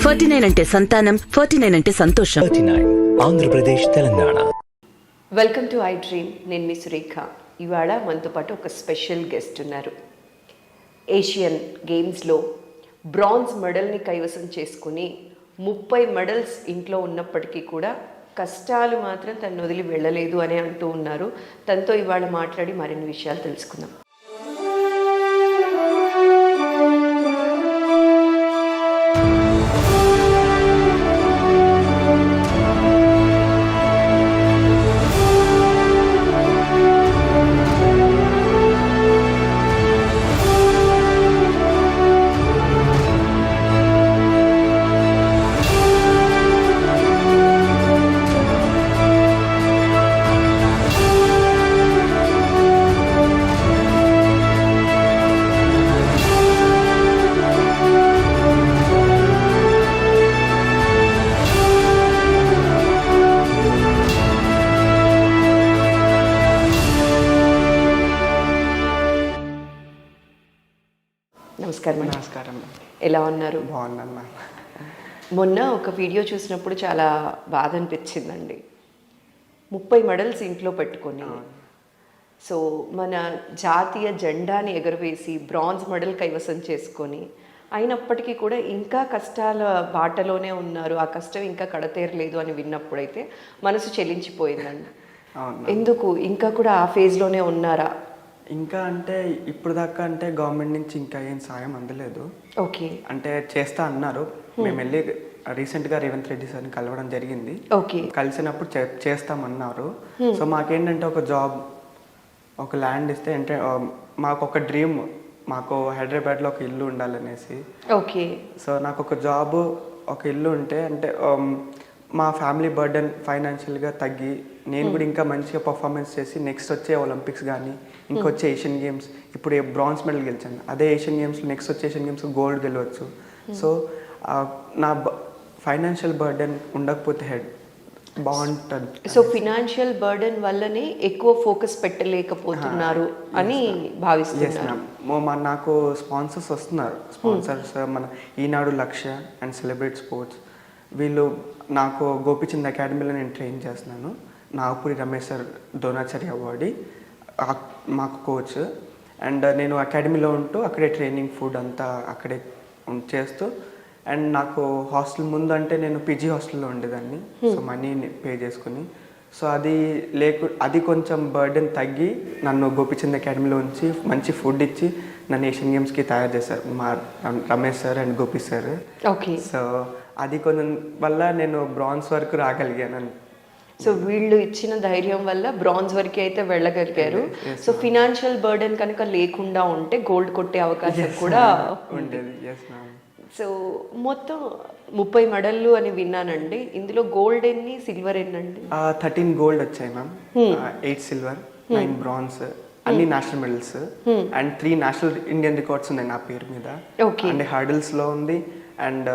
49 అంటే సంతానం, 49 అంటే సంతోషం. 39 Andhra Pradesh, Telangana. Welcome to I dream. నేను మీ సురేఖ. ఇవాళ మనతో పాటు ఒక స్పెషల్ గెస్ట్ ఉన్నారు. ఏషియన్ గేమ్స్లో బ్రాంజ్ మెడల్ని కైవసం చేసుకుని 30 మెడల్స్ ఇంట్లో ఉన్నప్పటికీ కూడా కష్టాలు మాత్రం తను వదిలి వెళ్ళలేదు అని అంటూ ఉన్నారు. తనతో ఇవాళ మాట్లాడి మరిన్ని విషయాలు తెలుసుకుందాం. నమస్కారం. నమస్కారం. ఎలా ఉన్నారు? బాగున్నాను. మొన్న ఒక వీడియో చూసినప్పుడు చాలా బాధ అనిపించిందండి. 30 మెడల్స్ ఇంట్లో పెట్టుకొని సో మన జాతీయ జెండాని ఎగురవేసి బ్రాంజ్ మెడల్ కైవసం చేసుకొని అయినప్పటికీ కూడా ఇంకా కష్టాల బాటలోనే ఉన్నారు, ఆ కష్టం ఇంకా కడతేరలేదు అని విన్నప్పుడైతే మనసు చెలించిపోయిందండి. ఎందుకు ఇంకా కూడా ఆ ఫేజ్లోనే ఉన్నారా? ఇంకా అంటే ఇప్పుడు దాకా అంటే గవర్నమెంట్ నుంచి ఇంకా ఏం సాయం అందలేదు. ఓకే. అంటే చేస్తా అన్నారు. మేము వెళ్ళి రీసెంట్గా రేవంత్ రెడ్డి సార్ని కలవడం జరిగింది. ఓకే. కలిసినప్పుడు చేస్తామన్నారు. సో మాకేంటంటే ఒక జాబ్, ఒక ల్యాండ్ ఇస్తే అంటే మాకు ఒక డ్రీమ్, మాకు హైదరాబాద్లో ఒక ఇల్లు ఉండాలనేసి. ఓకే. సో నాకు ఒక జాబ్, ఒక ఇల్లు ఉంటే అంటే మా ఫ్యామిలీ బర్డెన్ ఫైనాన్షియల్గా తగ్గి నేను కూడా ఇంకా మంచిగా పర్ఫార్మెన్స్ చేసి నెక్స్ట్ వచ్చే ఒలింపిక్స్ కానీ ఇంకొచ్చే ఏషియన్ గేమ్స్, ఇప్పుడు బ్రాంజ్ మెడల్ గెలిచాను, అదే ఏషియన్ గేమ్స్లో నెక్స్ట్ వచ్చే ఏషియన్ గేమ్స్ గోల్డ్ గెలవచ్చు. సో నా ఫైనాన్షియల్ బర్డెన్ ఉండకపోతే బాగుంటుంది. సో ఫినాన్షియల్ బర్డెన్ వల్లనే ఎక్కువ ఫోకస్ పెట్టలేకపోతున్నారు అని భావిస్తున్నాను. నాకు స్పాన్సర్స్ వస్తున్నారు. స్పాన్సర్స్ మన ఈనాడు, లక్ష్య అండ్ సెలబ్రేట్ స్పోర్ట్స్, వీళ్ళు నాకు గోపిచంద్ అకాడమీలో నేను ట్రైన్ చేస్తున్నాను. నాగపూరి రమేష్ సార్ ద్రోణాచార్య అవార్డు మాకు కోచ్. అండ్ నేను అకాడమీలో ఉంటూ అక్కడే ట్రైనింగ్, ఫుడ్ అంతా అక్కడే చేస్తూ, అండ్ నాకు హాస్టల్ ముందు అంటే నేను పీజీ హాస్టల్లో ఉండేదాన్ని. సో మనీ పే చేసుకుని, సో అది కొంచెం బర్డెన్ తగ్గి నన్ను గోపిచంద్ అకాడమీలో ఉంచి మంచి ఫుడ్ ఇచ్చి నన్ను ఏషియన్ గేమ్స్కి తయారు చేశారు మా Ramesh sir and Gopi sir. Okay. So అది కొంచెం వల్ల నేను బ్రాంజ్ వరకు రాగలిగాను. సో వీళ్ళు ఇచ్చిన ధైర్యం వల్ల బ్రాంజ్ వరకు అయితే వెళ్ళగలిగారు. సో ఫినాన్షియల్ బర్డెన్ కనుక లేకుండా ఉంటే గోల్డ్ కొట్టే అవకాశం కూడా ఉండేది. సో మొత్తం 30 మెడల్లు అని విన్నానండి. ఇందులో గోల్డ్ ఎన్ని, సిల్వర్ ఎన్నండి? 13 గోల్డ్ వచ్చాయి మ్యామ్, 8 సిల్వర్, 9 బ్రాంజ్, అన్ని national medals. And 3 national Indian records ఉన్నాయి నా పేరు మీద. అండ్ హర్డిల్స్లో ఉంది, అండ్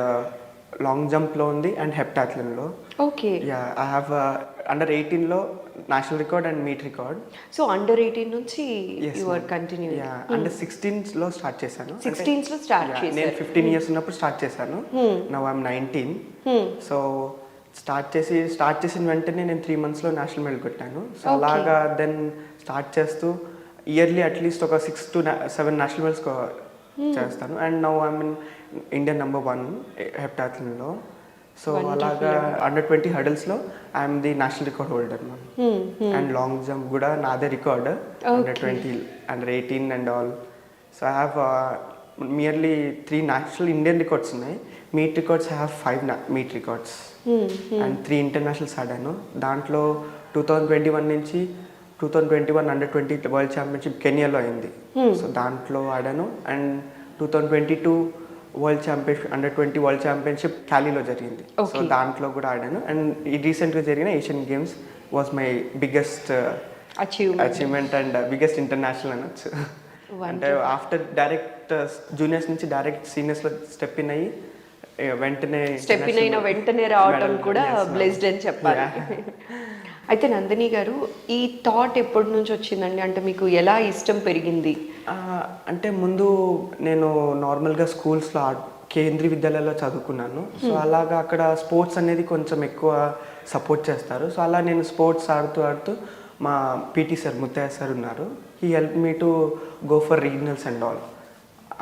లాంగ్ జంప్లో ఉంది, అండ్ హెప్టాథ్లన్లో. ఓకే. ఐ హ్యావ్ అండర్ 18లో national record and meet record. So under 18 నుంచి యు ఆర్ కంటిన్యూ. అండర్ 16లో స్టార్ట్ చేశాను. 16లో స్టార్ట్ చేశాను. నేను 15 ఇయర్స్ ఉన్నప్పుడు స్టార్ట్ చేశాను. Now I'm 19. సో స్టార్ట్ చేసిన వెంటనే నేను 3 monthsలో నేషనల్ మెడల్ కొట్టాను. సో అలాగా దెన్ స్టార్ట్ చేస్తూ ఇయర్లీ అట్లీస్ట్ ఒక 6 to 7 నేషనల్ మెడల్స్ చేస్తాను. And now I'm in Indian number 1 హెప్టాథ్లన్లో. సో అలాగా అండర్ 20 హర్డిల్స్లో I'm the national record holder ma'am. And long jump కూడా నాదే record, under 20, under 18 and all. So I have nearly 3 national Indian records ఉన్నాయి. Meet records I have 5 meet records and 3 internationals ఆడాను. దాంట్లో 2021 నుంచి 2021 under 20 world championship కెనియాలో అయింది. So దాంట్లో ఆడాను. And 2022 world championship under 20 world championship క్యాలీలో జరిగింది. సో దాంట్లో కూడా ఆడాను. అండ్ ఈ రీసెంట్గా జరిగిన Asian games was my biggest achievement and biggest international అనొచ్చు. అంటే ఆఫ్టర్ డైరెక్ట్ జూనియర్స్ నుంచి డైరెక్ట్ సీనియర్స్లో స్టెప్ ఇన్ అయ్యి వెంటనే రావడం కూడా బ్లెస్డ్ అని చెప్పాలి. అయితే నందిని గారు, ఈ థాట్ ఎప్పటి నుంచి వచ్చిందండి? అంటే మీకు ఎలా ఇష్టం పెరిగింది? అంటే ముందు నేను నార్మల్గా స్కూల్స్లో కేంద్రీయ విద్యాలయంలో చదువుకున్నాను. సో అలాగా అక్కడ స్పోర్ట్స్ అనేది కొంచెం ఎక్కువ సపోర్ట్ చేస్తారు. సో అలా నేను స్పోర్ట్స్ ఆడుతూ మా పీటీ సార్ ముత్తయ్య సార్ ఉన్నారు. He help me to go for regionals and all.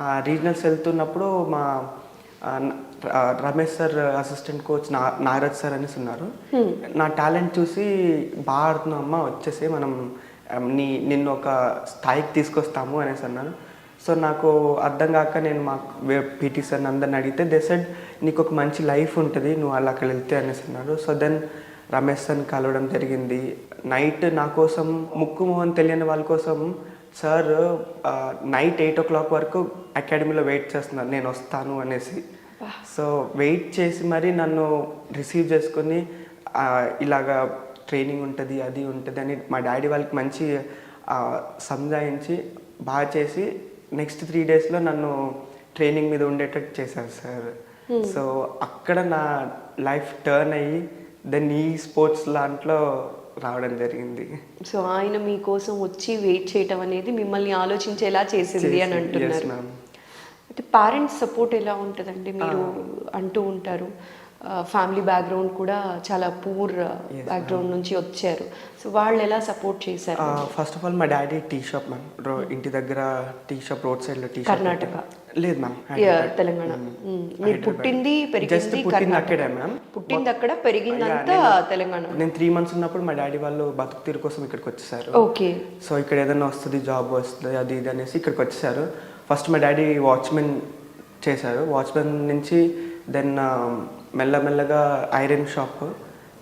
ఆ రీజనల్స్ వెళ్తున్నప్పుడు మా Ramesh sir assistant coach Nagaraj sir అనేసి ఉన్నారు. నా టాలెంట్ చూసి బాగా ఆడుతున్నావు అమ్మా, వచ్చేసి మనం నిన్ను ఒక స్థాయికి తీసుకొస్తాము అనేసి అన్నాను. సో నాకు అర్థం కాక నేను మా పీటీ సార్ని అందరిని అడిగితే దే సెడ్ నీకు ఒక మంచి లైఫ్ ఉంటుంది నువ్వు అలా అక్కడ వెళ్తే అనేసి అన్నారు. సో దెన్ రమేష్ సార్ని కలవడం జరిగింది. నైట్ నా కోసం ముక్కు మొహం తెలియని వాళ్ళ కోసం సార్ నైట్ 8 o'clock వరకు అకాడమీలో వెయిట్ చేస్తున్నారు నేను వస్తాను అనేసి. సో వెయిట్ చేసి మరి నన్ను రిసీవ్ చేసుకొని ఇలాగా ట్రైనింగ్ ఉంటుంది అది ఉంటుంది అని మా డాడీ వాళ్ళకి మంచి సంజాయించి బాగా చేసి నెక్స్ట్ 3 daysలో నన్ను ట్రైనింగ్ మీద ఉండేటట్టు చేశారు సార్. సో అక్కడ నా లైఫ్ టర్న్ అయ్యి దెన్ ఈ స్పోర్ట్స్ దాంట్లో రావడం జరిగింది. సో ఆయన మీకోసం వచ్చి వెయిట్ చేయటం అనేది మిమ్మల్ని ఆలోచించేలా చేసింది అని అంటున్నారు. అయితే పేరెంట్స్ సపోర్ట్ ఎలా ఉంటుందండి? మీరు అంటూ ఉంటారు ఫ్యామిలీ బ్యాక్గ్రౌండ్ కూడా చాలా పూర్ బ్యాక్గ్రౌండ్ నుంచి వచ్చారు. సో వాళ్ళు ఎలా సపోర్ట్ చేశారు? ఫస్ట్ ఆఫ్ ఆల్ మా డాడీ టీ షాప్ మ్యామ్. ఇంటి దగ్గర టీ షాప్ రోడ్ సైడ్లో టీ షాప్. కర్ణాటక? లేదు మ్యామ్, తెలంగాణ. మీరు పుట్టింది పెరిగింది అక్కడే మ్యామ్. పుట్టింది అక్కడ, పెరిగిందంతా తెలంగాణ. నేను 3 months ఉన్నప్పుడు మా డాడీ వాళ్ళు బతుకు తీరు కోసం ఇక్కడికి వచ్చేసారు. ఓకే. సో ఇక్కడ ఏదైనా వస్తుంది జాబ్ వస్తుంది అది ఇది అనేసి ఇక్కడికి వచ్చేసారు. ఫస్ట్ మా డాడీ వాచ్మెన్ చేశారు. వాచ్మెన్ నుంచి దెన్ మెల్లమెల్లగా ఐరన్ షాప్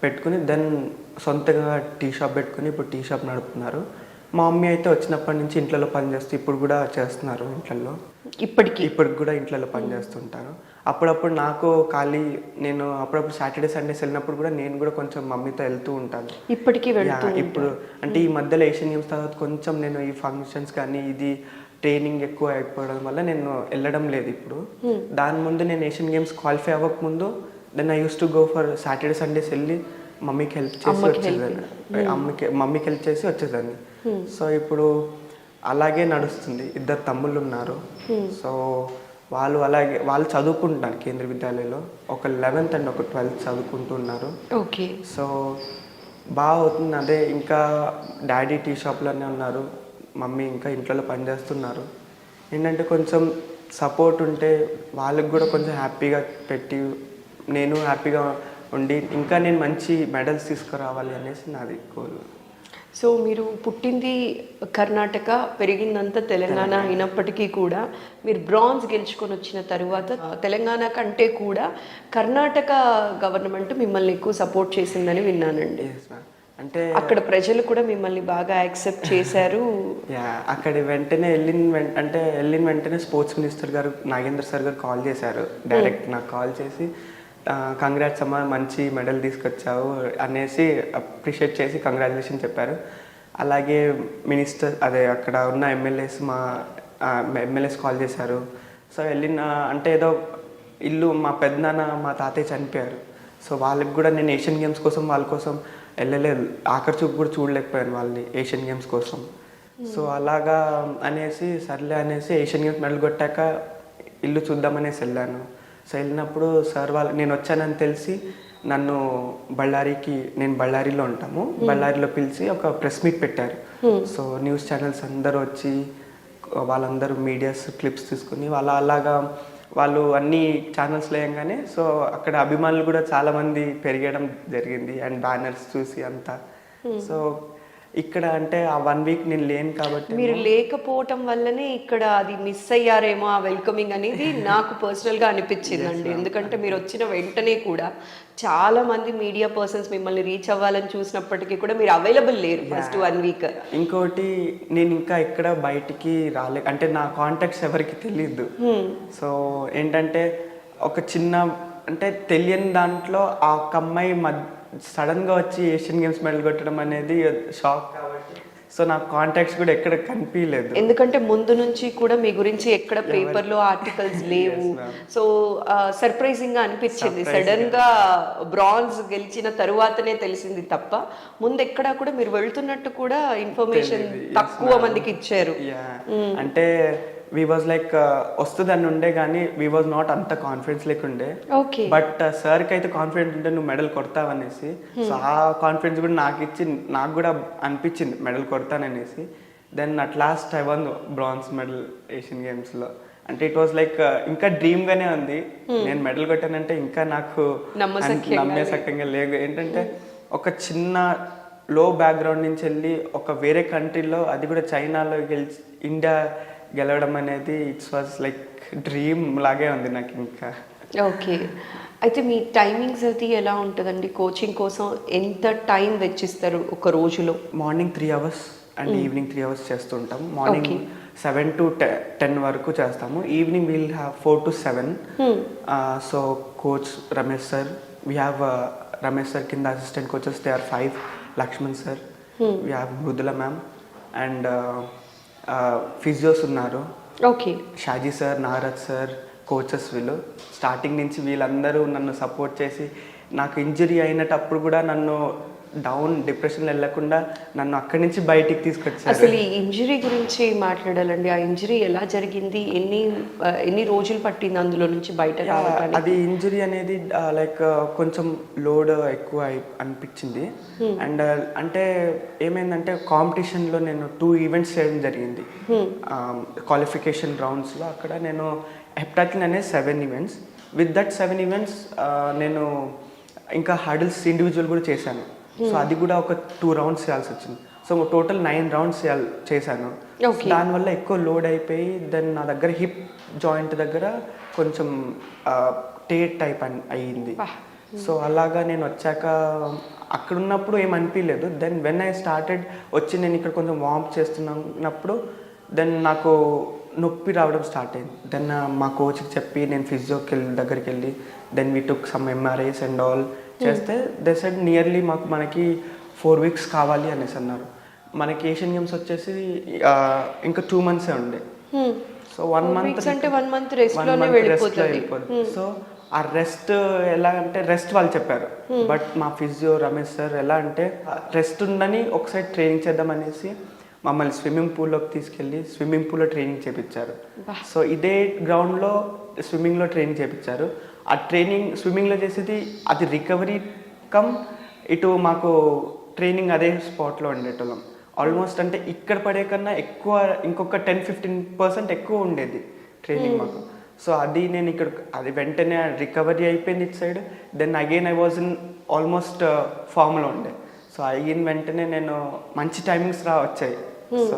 పెట్టుకుని దెన్ సొంతంగా టీ షాప్ పెట్టుకుని ఇప్పుడు టీ షాప్ నడుపుతున్నారు. మా మమ్మీ అయితే వచ్చినప్పటి నుంచి ఇంట్లో పని చేస్తూ ఇప్పుడు కూడా చేస్తున్నారు. ఇంట్లో ఇప్పటికి కూడా ఇంట్లో పని చేస్తుంటారు. అప్పుడప్పుడు నాకు ఖాళీ నేను అప్పుడప్పుడు సాటర్డే సండేస్ వెళ్ళినప్పుడు కూడా నేను కూడా కొంచెం మమ్మీతో వెళ్తూ ఉంటాను. ఇప్పటికీ ఇప్పుడు అంటే ఈ మధ్యలో ఏషియన్ గేమ్స్ తర్వాత కొంచెం నేను ఈ ఫంక్షన్స్ కానీ ఇది ట్రైనింగ్ ఎక్కువ అయిపోవడం వల్ల నేను వెళ్ళడం లేదు ఇప్పుడు. దాని ముందు నేను ఏషియన్ గేమ్స్ క్వాలిఫై అవ్వకముందు then I use to go for Saturday Sundays వెళ్ళి మమ్మీకి హెల్ప్ చేసి వచ్చేదాన్ని. మమ్మీకి హెల్ప్ చేసి వచ్చేదాన్ని. సో ఇప్పుడు అలాగే నడుస్తుంది. 2 తమ్ముళ్ళు ఉన్నారు. సో వాళ్ళు చదువుకుంటున్నారు కేంద్రీయ విద్యాలయంలో. ఒక 11th and ఒక 12th చదువుకుంటున్నారు. ఓకే. సో బాగా అవుతుంది. అదే ఇంకా డాడీ టీ షాప్లోనే ఉన్నారు, మమ్మీ ఇంకా ఇంట్లో పని చేస్తున్నారు. ఏంటంటే కొంచెం సపోర్ట్ ఉంటే వాళ్ళకి కూడా కొంచెం హ్యాపీగా పెట్టి నేను హ్యాపీగా ఉండి ఇంకా నేను మంచి మెడల్స్ తీసుకురావాలి అనేసి నాది గోల్. సో మీరు పుట్టింది కర్ణాటక, పెరిగిందంతా తెలంగాణ అయినప్పటికీ కూడా మీరు బ్రాంజ్ గెలుచుకొని వచ్చిన తరువాత తెలంగాణ కంటే కూడా కర్ణాటక గవర్నమెంట్ మిమ్మల్ని ఎక్కువ సపోర్ట్ చేసిందని విన్నానండి. అంటే అక్కడ ప్రజలు కూడా మిమ్మల్ని బాగా యాక్సెప్ట్ చేశారు. అక్కడ వెంటనే వెళ్ళిన వెంటనే స్పోర్ట్స్ మినిస్టర్ గారు నాగేంద్ర సార్ గారు కాల్ చేశారు. డైరెక్ట్ నాకు కాల్ చేసి కంగ్రాట్స్ అమ్మా, మంచి మెడల్ తీసుకొచ్చావు అనేసి అప్రిషియేట్ చేసి కంగ్రాచులేషన్ చెప్పారు. అలాగే మినిస్టర్ అక్కడ ఉన్న ఎమ్మెల్యేస్ కాల్ చేశారు. సో అంటే ఏదో ఇల్లు మా పెద్దనాన్న మా తాతయ్య చనిపోయారు. సో వాళ్ళకి కూడా నేను ఏషియన్ గేమ్స్ కోసం వాళ్ళ కోసం వెళ్ళలేదు. ఆఖరి చూపు కూడా చూడలేకపోయాను వాళ్ళని ఏషియన్ గేమ్స్ కోసం. సో అలాగా అనేసి సర్లే అనేసి ఏషియన్ గేమ్స్ మెడల్ కొట్టాక ఇల్లు చూద్దామనేసి వెళ్ళాను. సో వెళ్ళినప్పుడు సార్ నేను వచ్చానని తెలిసి నన్ను నేను బళ్ళారిలో ఉంటాము, బళ్ళారిలో పిలిచి ఒక ప్రెస్ మీట్ పెట్టారు. సో న్యూస్ ఛానల్స్ అందరూ వచ్చి వాళ్ళందరూ మీడియాస్ క్లిప్స్ తీసుకుని వాళ్ళు అన్ని ఛానల్స్ లేయంగానే సో అక్కడ అభిమానులు కూడా చాలామంది పెరగడం జరిగింది అండ్ బ్యానర్స్ చూసి అంతా. సో ఇక్కడ అంటే ఆ 1 week నేను లేను కాబట్టి మీరు లేకపోవటం వల్లనే ఇక్కడ అది మిస్ అయ్యారేమో ఆ వెల్కమింగ్ అనేది నాకు పర్సనల్గా అనిపించిందండి. ఎందుకంటే మీరు వచ్చిన వెంటనే కూడా చాలా మంది మీడియా పర్సన్స్ మిమ్మల్ని రీచ్ అవ్వాలని చూసినప్పటికీ కూడా మీరు అవైలబుల్ లేరు ఫస్ట్ 1 week. ఇంకోటి నేను ఇంకా ఎక్కడ బయటికి అంటే నా కాంటాక్ట్స్ ఎవరికి తెలియదు. సో ఏంటంటే ఒక చిన్న అంటే తెలియని దాంట్లో ఆ ఒక్క అమ్మాయి సడన్గా వచ్చి ఏషియన్ గేమ్స్ మెడల్ కొట్టడం అనేది షాక్ కాబట్టి సో నాకు కాంటాక్ట్స్ కూడా ఎక్కడ కనిపించలేదు. ఎందుకంటే ముందు నుంచి కూడా మీ గురించి ఎక్కడ పేపర్లో ఆర్టికల్స్ లేవు. సో సర్ప్రైజింగ్ గా అనిపించింది. సడన్ గా బ్రాంజ్ గెలిచిన తరువాతనే తెలిసింది తప్ప ముందు ఎక్కడా కూడా మీరు వెళ్తున్నట్టు కూడా ఇన్ఫర్మేషన్ తక్కువ మందికి ఇచ్చారు. అంటే వీ వాజ్ లైక్ వస్తుందని ఉండే కానీ వీ వాజ్ నాట్ అంత కాన్ఫిడెన్స్ లేకుండే. ఓకే. బట్ సార్కి అయితే కాన్ఫిడెంట్ ఉంటే నువ్వు మెడల్ కొడతావనేసి, సో ఆ కాన్ఫిడెన్స్ కూడా నాకు కూడా అనిపించింది మెడల్ కొడతాననేసి. Then at last I won bronze medal Asian గేమ్స్లో. అంటే ఇట్ వాజ్ లైక్ ఇంకా డ్రీమ్గానే ఉంది. నేను మెడల్ కొట్టానంటే ఇంకా నాకు నమ్మేసక్యంగా లేదు. ఏంటంటే ఒక చిన్న లో బ్యాక్గ్రౌండ్ నుంచి వెళ్ళి ఒక వేరే కంట్రీలో, అది కూడా చైనాలో ఇండియా గెలవడం అనేది ఇట్స్ వాజ్ లైక్ డ్రీమ్ లాగే ఉంది నాకు ఇంకా. ఓకే. అయితే మీ టైమింగ్స్ అది ఎలా ఉంటుందండి? కోచింగ్ కోసం ఎంత టైం వెచ్చిస్తారు ఒక రోజులో? Morning 3 hours and evening 3 hours చేస్తుంటాం. మార్నింగ్ 7 to 10 వరకు చేస్తాము. Evening we'll have 4 to 7. So coach Ramesh sir, we have Ramesh sir కింద assistant coaches they are 5, Lakshman sir, we have Mridula ma'am and physios ఉన్నారు. Okay. Shaji sir, Narad sir coaches. వీళ్ళు starting నుంచి వీళ్ళందరూ నన్ను support చేసి, నాకు ఇంజరీ అయినప్పుడు కూడా నన్ను డౌన్ డిప్రెషన్లో వెళ్ళకుండా నన్ను అక్కడి నుంచి బయటికి తీసుకొచ్చారు. అసలు ఈ ఇంజరీ గురించి మాట్లాడాలండి. ఆ ఇంజరీ ఎలా జరిగింది? ఎన్ని రోజులు పట్టింది అందులో నుంచి బయట రావడానికి? అది ఇంజరీ అనేది లైక్ కొంచెం లోడ్ ఎక్కువ అనిపించింది. అండ్ అంటే ఏమైందంటే కాంపిటీషన్లో నేను 2 ఈవెంట్స్ చేయడం జరిగింది క్వాలిఫికేషన్ రౌండ్స్లో. అక్కడ నేను హెప్టాథ్లిన్ అనేది 7 ఈవెంట్స్. విత్ దట్ 7 ఈవెంట్స్ నేను ఇంకా హర్డిల్స్ ఇండివిజువల్ కూడా చేశాను. సో అది కూడా ఒక 2 rounds చేయాల్సి వచ్చింది. సో టోటల్ 9 rounds చేశాను. దానివల్ల ఎక్కువ లోడ్ అయిపోయి దెన్ నా దగ్గర హిప్ జాయింట్ దగ్గర కొంచెం టేట్ టైప్ అయ్యింది. సో అలాగా నేను వచ్చాక అక్కడ ఉన్నప్పుడు ఏం అనిపించలేదు. దెన్ వెన్ ఐ స్టార్టెడ్ వచ్చి నేను ఇక్కడ కొంచెం వార్మ్ చేస్తున్నప్పుడు దెన్ నాకు నొప్పి రావడం స్టార్ట్ అయింది. దెన్ మా కోచ్కి చెప్పి నేను ఫిజియోకి దగ్గరికి వెళ్ళి then we took some MRIs and all చేస్తే దే సెడ్ నియర్లీ మనకి 4 weeks కావాలి అనేసి అన్నారు. మనకి ఏషియన్ గేమ్స్ వచ్చేసి ఇంకా 2 months ఉండే. సో 1 month అంటే 1 month రెస్ట్లో వెళ్ళిపోతుంది. సో ఆ రెస్ట్ ఎలా అంటే రెస్ట్ వాళ్ళు చెప్పారు. బట్ మా ఫిజియో రమేష్ సార్ ఎలా అంటే రెస్ట్ ఉందని ఒకసారి ట్రైనింగ్ చేద్దాం అనేసి మమ్మల్ని స్విమ్మింగ్ పూల్లోకి తీసుకెళ్ళి స్విమ్మింగ్ పూల్లో ట్రైనింగ్ చేయించారు. సో ఇదే గ్రౌండ్లో స్విమ్మింగ్లో ట్రైనింగ్ చేయించారు. ఆ ట్రైనింగ్ స్విమ్మింగ్లో చేసేది అది రికవరీ కమ్ ఇటు మాకు ట్రైనింగ్ అదే స్పాట్లో ఉండేటోళ్ళం. ఆల్మోస్ట్ అంటే ఇక్కడ పడే కన్నా ఎక్కువ ఇంకొక 10-15% ఎక్కువ ఉండేది ట్రైనింగ్ మాకు. సో అది నేను ఇక్కడ అది వెంటనే రికవరీ అయిపోయింది ఇటు side. Then again I was in almost ఫామ్లో ఉండే. సో అయిన వెంటనే నేను మంచి టైమింగ్స్ వచ్చాయి. సో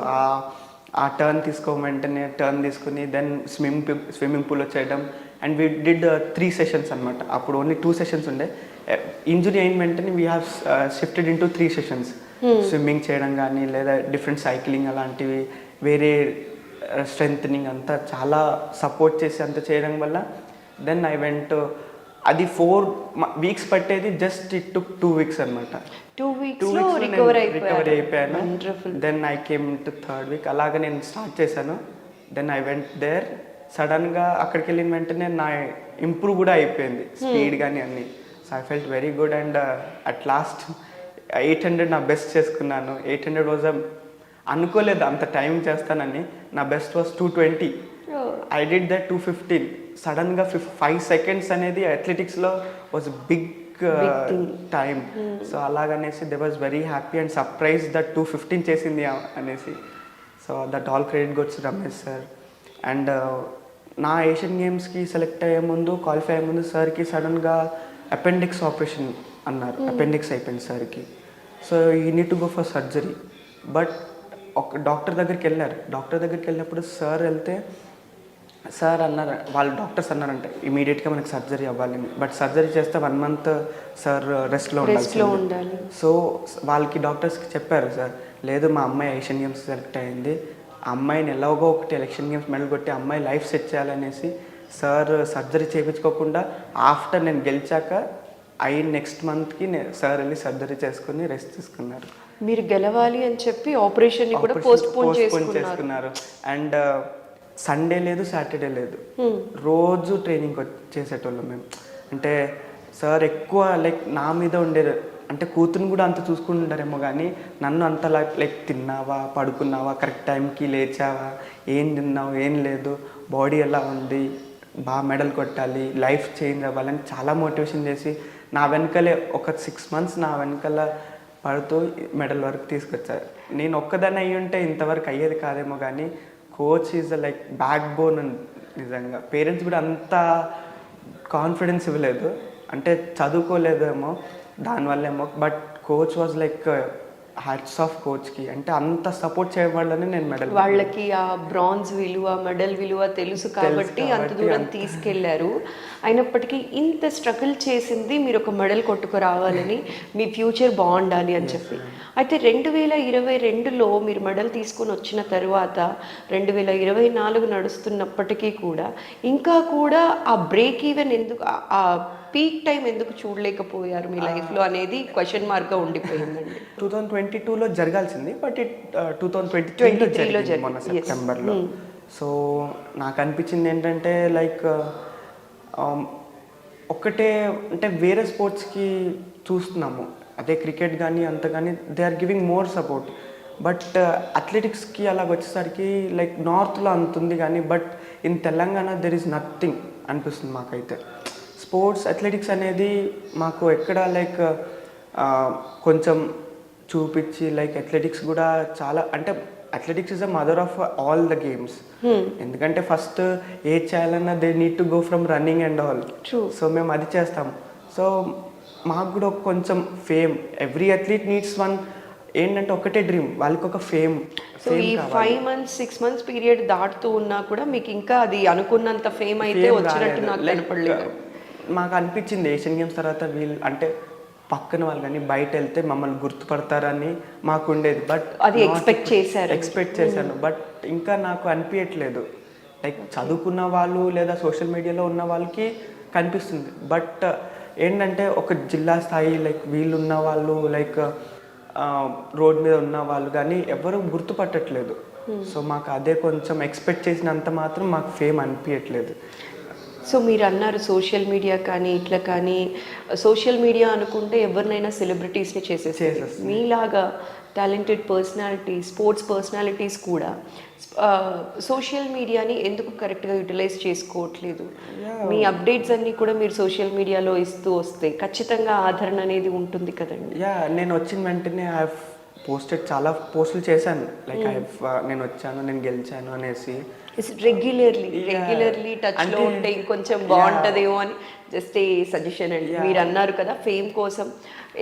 ఆ టర్న్ వెంటనే టర్న్ తీసుకుని దెన్ స్విమ్మింగ్ పూల్లో చేయడం. అండ్ వీ డిడ్ 3 sessions అనమాట. అప్పుడు ఓన్లీ 2 sessions ఉండే. ఇంజురీ అయిన వెంటనే we have shifted into 3 sessions. Swimming చేయడం కానీ లేదా డిఫరెంట్ సైక్లింగ్ అలాంటివి వేరే స్ట్రెంథనింగ్ అంతా చాలా సపోర్ట్ చేసి అంత చేయడం వల్ల దెన్ ఐ వెంట్. అది 4 weeks పట్టేది జస్ట్ ఇట్ టుక్ 2 weeks అనమాట. 2 weeks రికవర్ అయిపోయాను. Then I came to 3rd week. అలాగా నేను స్టార్ట్ చేశాను. Then I went there. సడన్గా అక్కడికి వెళ్ళిన వెంటనే నా ఇంప్రూవ్ కూడా అయిపోయింది స్పీడ్ కానీ అన్నీ. So I felt very good. And at last 800 నా బెస్ట్ చేసుకున్నాను. 800 వాజ్ అనుకోలేదు అంత టైం చేస్తానని. నా best was 220. I did that 215. సడన్గా 5 seconds అనేది అథ్లెటిక్స్లో వాజ్ బిగ్ టైం. సో అలాగనేసి they was very happy and surprise that 215 చేసింది అనేసి. So that all credit goes Ramesh sir. And నా ఏషియన్ గేమ్స్కి సెలెక్ట్ అయ్యే ముందు క్వాలిఫై అయ్యే ముందు సార్కి సడన్గా అపెండిక్స్ ఆపరేషన్ అన్నారు. అపెండిక్స్ అయిపోయింది సార్కి. So you need to go for surgery. But ఒక డాక్టర్ దగ్గరికి వెళ్ళారు. డాక్టర్ దగ్గరికి వెళ్ళినప్పుడు సార్ వెళ్తే సార్ అన్నారు, వాళ్ళ డాక్టర్స్ అన్నారంటే ఇమీడియట్గా మనకి సర్జరీ అవ్వాలని. బట్ సర్జరీ చేస్తే 1 month సార్ రెస్ట్లో ఉండాలి. సో వాళ్ళకి డాక్టర్స్కి చెప్పారు సార్, లేదు మా అమ్మాయి ఏషియన్ గేమ్స్ సెలెక్ట్ అయింది, ఆ అమ్మాయిని ఎలాగో ఒకటి ఎలక్షన్ గేమ్స్ మెడల్ కొట్టి అమ్మాయి లైఫ్ సెట్ చేయాలనేసి సార్ సర్జరీ చేయించుకోకుండా ఆఫ్టర్ నేను గెలిచాక నెక్స్ట్ మంత్కి సార్ వెళ్ళి సర్జరీ చేసుకుని రెస్ట్ తీసుకున్నారు. మీరు గెలవాలి అని చెప్పి ఆపరేషన్ కూడా పోస్ట్పోన్ చేసుకున్నారు. అండ్ సండే లేదు, సాటర్డే లేదు, రోజు ట్రైనింగ్ చేసేటోళ్ళం మేము. అంటే సార్ ఎక్కువ లైక్ నా మీద ఉండే అంటే కూతురుని కూడా అంత చూసుకుంటారేమో కానీ నన్ను అంత లైక్ తిన్నావా, పడుకున్నావా, కరెక్ట్ టైంకి లేచావా, ఏం తిన్నావు, ఏం లేదు, బాడీ ఎలా ఉంది, బాగా మెడల్ కొట్టాలి, లైఫ్ చేంజ్ అవ్వాలని చాలా మోటివేషన్ చేసి నా వెనకలే ఒక 6 months నా వెనకాల పడుతూ మెడల్ వరకు తీసుకొచ్చారు. నేను ఒక్కదాన్ని అయ్యి ఉంటే ఇంతవరకు అయ్యేది కాదేమో కానీ coach is like backbone. నిజంగా పేరెంట్స్ కూడా అంత కాన్ఫిడెన్స్ ఇవ్వలేదు, అంటే చదువుకోలేదేమో దానివల్లేమో, but coach was like hats off కోచ్కి, అంటే అంత సపోర్ట్ చేయబడాలని నేను మెడల్. వాళ్ళకి ఆ బ్రాంజ్ విలువ, మెడల్ విలువ తెలుసు కాబట్టి అంత దూరం తీసుకెళ్లారు. అయినప్పటికీ ఇంత స్ట్రగుల్ చేసింది మీరు ఒక మెడల్ కొట్టుకురావాలని, మీ ఫ్యూచర్ బాగుండాలి అని చెప్పి. అయితే 2022లో మీరు మెడల్ తీసుకొని వచ్చిన తర్వాత 2024 నడుస్తున్నప్పటికీ కూడా ఇంకా కూడా ఆ బ్రేక్ ఈవెన్ ఎందుకు, ఆ పీక్ టైం ఎందుకు చూడలేకపోయారు మీ లైఫ్లో అనేది క్వశ్చన్ మార్క్గా ఉండిపోయిందండి. 2022లో జరగాల్సింది, బట్ 2023లో జరిగింది మొన్న సెప్టెంబర్లో. సో నాకు అనిపించింది ఏంటంటే లైక్ ఒక్కటే, అంటే వేరే స్పోర్ట్స్కి చూస్తున్నాము, అదే క్రికెట్ కానీ అంత కానీ they are giving more support, but అథ్లెటిక్స్కి అలాగ వచ్చేసరికి లైక్ నార్త్లో అంత ఉంది కానీ but in Telangana there is nothing అనిపిస్తుంది మాకైతే. స్పోర్ట్స్ అథ్లెటిక్స్ అనేది మాకు ఎక్కడ లైక్ కొంచెం చూపించి లైక్ అథ్లెటిక్స్ కూడా చాలా, అంటే athletics is the mother of all the games. ఎందుకంటే ఫస్ట్ ఏది చేయాలన్నా they need to go from running and all. So మేము అది చేస్తాం. సో మాకు కూడా కొంచెం fame, every athlete needs one, ఏంటంటే ఒకటే డ్రీమ్, వాళ్ళకి ఒక ఫేమ్. సో ఈ 5 months 6 months పీరియడ్ దాటుతూ ఉన్నా కూడా మీకు ఇంకా అది అనుకున్నంత ఫేమ్ అయితే వచ్చినట్టు నాకు కనపడలేదు. మాకు అనిపించింది ఏషియన్ గేమ్స్ తర్వాత వీళ్ళు అంటే పక్కన వాళ్ళు కానీ బయట వెళ్తే మమ్మల్ని గుర్తుపడతారని మాకు ఉండేది, బట్ అది ఎక్స్పెక్ట్ చేశాను. బట్ ఇంకా నాకు అనిపించట్లేదు, లైక్ చదువుకున్న వాళ్ళు లేదా సోషల్ మీడియాలో ఉన్న వాళ్ళకి కనిపిస్తుంది, బట్ ఏంటంటే ఒక జిల్లా స్థాయి లైక్ వీళ్ళు ఉన్న వాళ్ళు లైక్ రోడ్ మీద ఉన్న వాళ్ళు కానీ ఎవరు గుర్తుపట్టట్లేదు. సో మాకు అదే కొంచెం ఎక్స్పెక్ట్ చేసినంత మాత్రం మాకు ఫేమ్ అనిపించట్లేదు. సో మీరు అన్నారు సోషల్ మీడియా కానీ ఇట్లా కానీ, సోషల్ మీడియా అనుకుంటే ఎవరినైనా సెలబ్రిటీస్ని చేసేసేది. మీలాగా టాలెంటెడ్ పర్సనాలిటీ, స్పోర్ట్స్ పర్సనాలిటీస్ కూడా సోషల్ మీడియాని ఎందుకు కరెక్ట్గా యూటిలైజ్ చేసుకోవట్లేదు? మీ అప్డేట్స్ అన్నీ కూడా మీరు సోషల్ మీడియాలో ఇస్తూ వస్తే ఖచ్చితంగా ఆదరణ అనేది ఉంటుంది కదండి. నేను వచ్చిన వెంటనే ఐ పోస్టెడ్, చాలా పోస్టులు చేశాను, లైక్ నేను వచ్చాను, నేను గెలిచాను అనేసి. రెగ్యులర్లీ టచ్లో ఉంటే ఇంకొంచెం బాగుంటుందేమో అని జస్ట్ ఏ సజెషన్ అండి. మీరు అన్నారు కదా ఫేమ్ కోసం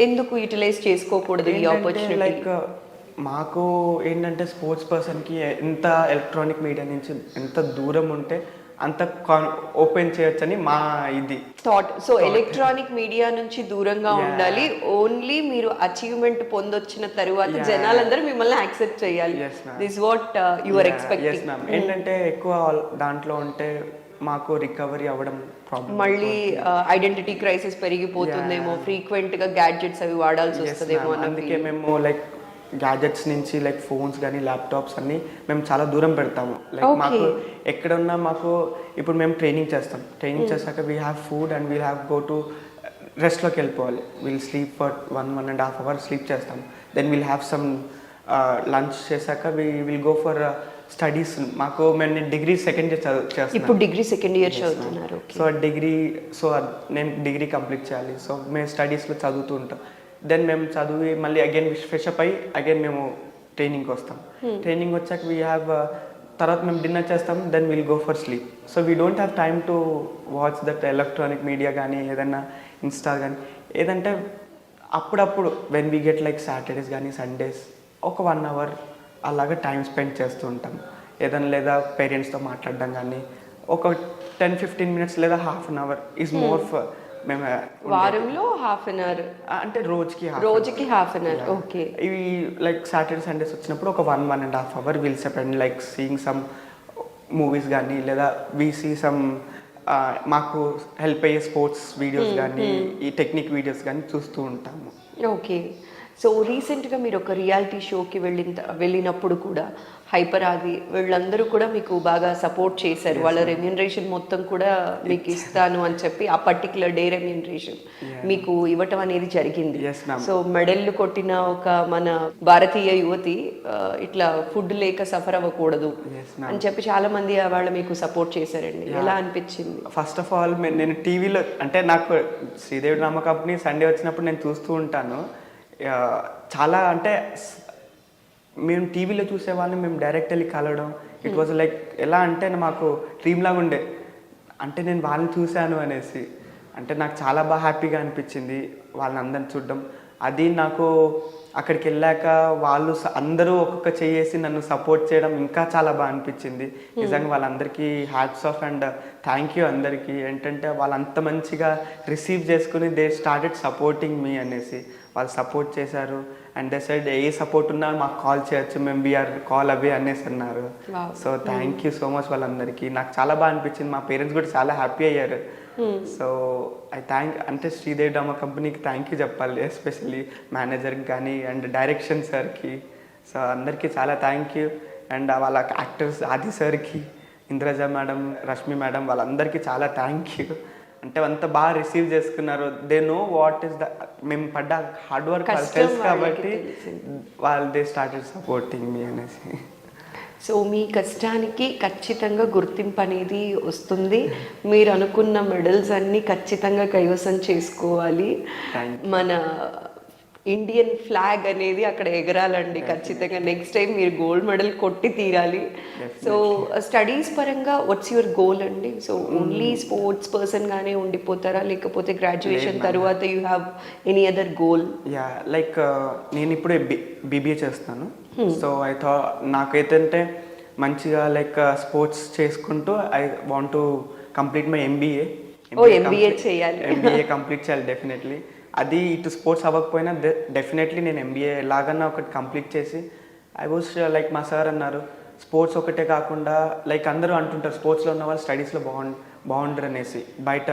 ఎందుకు యూటిలైజ్ చేసుకోకూడదు ఈ ఆపర్చునిటీ? లైక్ మాకు ఏంటంటే స్పోర్ట్స్ పర్సన్కి ఎంత ఎలక్ట్రానిక్ మీడియా నుంచి ఎంత దూరం ఉంటే అంత ఓపెన్ చేయొచ్చని మా ఇది థాట్. సో ఎలక్ట్రానిక్ మీడియా నుంచి దూరంగా ఉండాలి, ఓన్లీ మీరు అచీవ్మెంట్ పొందొచ్చిన తర్వాత జనాలందరూ మిమ్మల్ని యాక్సెప్ట్ చేయాలి. This what your expecting. ఏంటంటే ఎక్కువ దాంట్లో ఉంటే మాకు రికవరీ అవ్వడం ప్రాబ్లం, మళ్ళీ ఐడెంటిటీ క్రైసిస్ పెరిగిపోతుందేమో, ఫ్రీక్వెంట్ గా గ్యాడ్జెట్స్ అవి వాడాల్సి వస్తుందేమో. అందుకే మేము లైక్ గ్యాజెట్స్ నుంచి లైక్ ఫోన్స్ కానీ ల్యాప్టాప్స్ అన్ని మేము చాలా దూరం పెడతాము. లైక్ మాకు ఎక్కడున్నా మాకు ఇప్పుడు మేము ట్రైనింగ్ చేశాక we have food and we have go to రెస్ట్లోకి వెళ్ళిపోవాలి. We'll sleep for 1.5 hours sleep చేస్తాం. Then we'll have some lunch చేశాక విల్ గో ఫర్ స్టడీస్. మాకు నేను డిగ్రీ సెకండ్ ఇయర్ చేస్తాను. ఇప్పుడు డిగ్రీ సెకండ్ ఇయర్ చదువుతున్నారు. సో నేను డిగ్రీ కంప్లీట్ చేయాలి. సో మేము స్టడీస్లో చదువుతూ ఉంటాం. దెన్ మేము చదివి మళ్ళీ అగైన్ ఫ్రెష్ అప్ అయ్యి అగైన్ మేము ట్రైనింగ్కి వస్తాం. ట్రైనింగ్ వచ్చాక వీ హ్యావ్ తర్వాత మేము డిన్నర్ చేస్తాం. Then will go for sleep. So we don't have time to watch that electronic media కానీ ఏదన్నా ఇన్స్టా కానీ ఏదంటే అప్పుడప్పుడు when we get like Saturdays కానీ సండేస్ ఒక 1 hour అలాగా టైం స్పెండ్ చేస్తూ ఉంటాం. ఏదైనా లేదా పేరెంట్స్తో మాట్లాడడం కానీ ఒక 10-15 minutes లేదా ½ an hour is more for. మేము వారంలో ½ an hour అంటే రోజుకి ½ an hour. ఓకే. ఇవి లైక్ సాటర్డే సండేస్ వచ్చినప్పుడు ఒక 1.5 hour will spend like seeing some movies కానీ లేదా వీ సీ సమ్ మాకు హెల్ప్ అయ్యే స్పోర్ట్స్ వీడియోస్ కానీ ఈ టెక్నిక్ వీడియోస్ కానీ చూస్తూ ఉంటాము. ఓకే. సో రీసెంట్గా మీరు ఒక రియాలిటీ షోకి వెళ్ళినప్పుడు కూడా హైపర్ ఆది వీళ్ళందరూ కూడా మీకు బాగా సపోర్ట్ చేశారు. వాళ్ళ రెమ్యూనరేషన్ మొత్తం కూడా మీకు ఇస్తాను అని చెప్పి ఆ పర్టికులర్ డే రెమ్యూనరేషన్ మీకు ఇవ్వటం అనేది జరిగింది. సో మెడల్లు కొట్టిన ఒక మన భారతీయ యువతి ఇట్లా ఫుడ్ లేక సఫర్ అవ్వకూడదు అని చెప్పి చాలా మంది వాళ్ళు మీకు సపోర్ట్ చేశారండి. ఎలా అనిపించింది? ఫస్ట్ ఆఫ్ ఆల్ నేను టీవీలో అంటే నాకు శ్రీదేవి డ్రామా కంపెనీ సండే వచ్చినప్పుడు నేను చూస్తూ ఉంటాను. చాలా అంటే మేము టీవీలో చూసేవాళ్ళని మేము డైరెక్ట్ వెళ్ళి కలవడం ఇట్ వాజ్ లైక్ ఎలా అంటే మాకు డ్రీమ్ లాగా ఉండే. అంటే నేను వాళ్ళని చూశాను అనేసి అంటే నాకు చాలా బాగా హ్యాపీగా అనిపించింది వాళ్ళని అందరిని చూడడం. అది నాకు అక్కడికి వెళ్ళాక వాళ్ళు అందరూ ఒక్కొక్క చేసి నన్ను సపోర్ట్ చేయడం ఇంకా చాలా బాగా అనిపించింది. నిజంగా వాళ్ళందరికీ hats off and thank you అందరికీ. ఏంటంటే వాళ్ళు అంత మంచిగా రిసీవ్ చేసుకుని దే స్టార్టెడ్ సపోర్టింగ్ మీ అనేసి వాళ్ళు సపోర్ట్ చేశారు. And they side A support ఉన్నా మాకు కాల్ చేయొచ్చు, మేము వీఆర్ కాల్ అవే అనేసి అన్నారు. So thank you so much వాళ్ళందరికీ. నాకు చాలా బాగా అనిపించింది. మా పేరెంట్స్ కూడా చాలా హ్యాపీ అయ్యారు. సో ఐ థ్యాంక్ అంటే శ్రీదేవి డ్రామా కంపెనీకి థ్యాంక్ యూ చెప్పాలి, ఎస్పెషల్లీ మేనేజర్కి కానీ అండ్ డైరెక్షన్ సార్కి. సో అందరికీ చాలా థ్యాంక్ యూ. అండ్ వాళ్ళ యాక్టర్స్ ఆది సార్కి, ఇంద్రజ మేడం, రష్మి మేడం వాళ్ళందరికీ చాలా థ్యాంక్ యూ. అంటే అంత బాగా రిసీవ్ చేసుకున్నారు. They know what is the మేము పడ్డ హార్డ్ వర్క్ తెలుసు కాబట్టి వాళ్ళు దే స్టార్టెడ్ సపోర్టింగ్ మీ అనేసి. సో మీ కష్టానికి ఖచ్చితంగా గుర్తింపు అనేది వస్తుంది. మీరు అనుకున్న మెడల్స్ అన్నీ ఖచ్చితంగా కైవసం చేసుకోవాలి. మన ఇండియన్ ఫ్లాగ్ అనేది అక్కడ ఎగరాలండి ఖచ్చితంగా. నెక్స్ట్ టైం మీరు గోల్డ్ మెడల్ కొట్టి తీరాలి. సో స్టడీస్ పరంగా వాట్స్ యువర్ గోల్ అండి? సో ఓన్లీ స్పోర్ట్స్ పర్సన్ గానే ఉండిపోతారా, లేకపోతే గ్రాడ్యుయేషన్ తర్వాత you have any other goal? Yeah like నేను ఇప్పుడే బీబీఏ చేస్తాను. సో నాకైతే మంచిగా లైక్ స్పోర్ట్స్ చేసుకుంటూ I want to complete my MBA. MBA చేయాలి, ఎంబీఏ కంప్లీట్ చేయాలి డెఫినెట్లీ. అది ఇటు స్పోర్ట్స్ అవ్వకపోయినా డెఫినెట్లీ నేను ఎంబీఏ లాగన్నా ఒకటి కంప్లీట్ చేసి ఐ వాజ్ లైక్ మా సార్ అన్నారు స్పోర్ట్స్ ఒకటే కాకుండా లైక్ అందరూ అంటుంటారు స్పోర్ట్స్లో ఉన్న వాళ్ళు స్టడీస్లో బాగుండరు అనేసి బయట.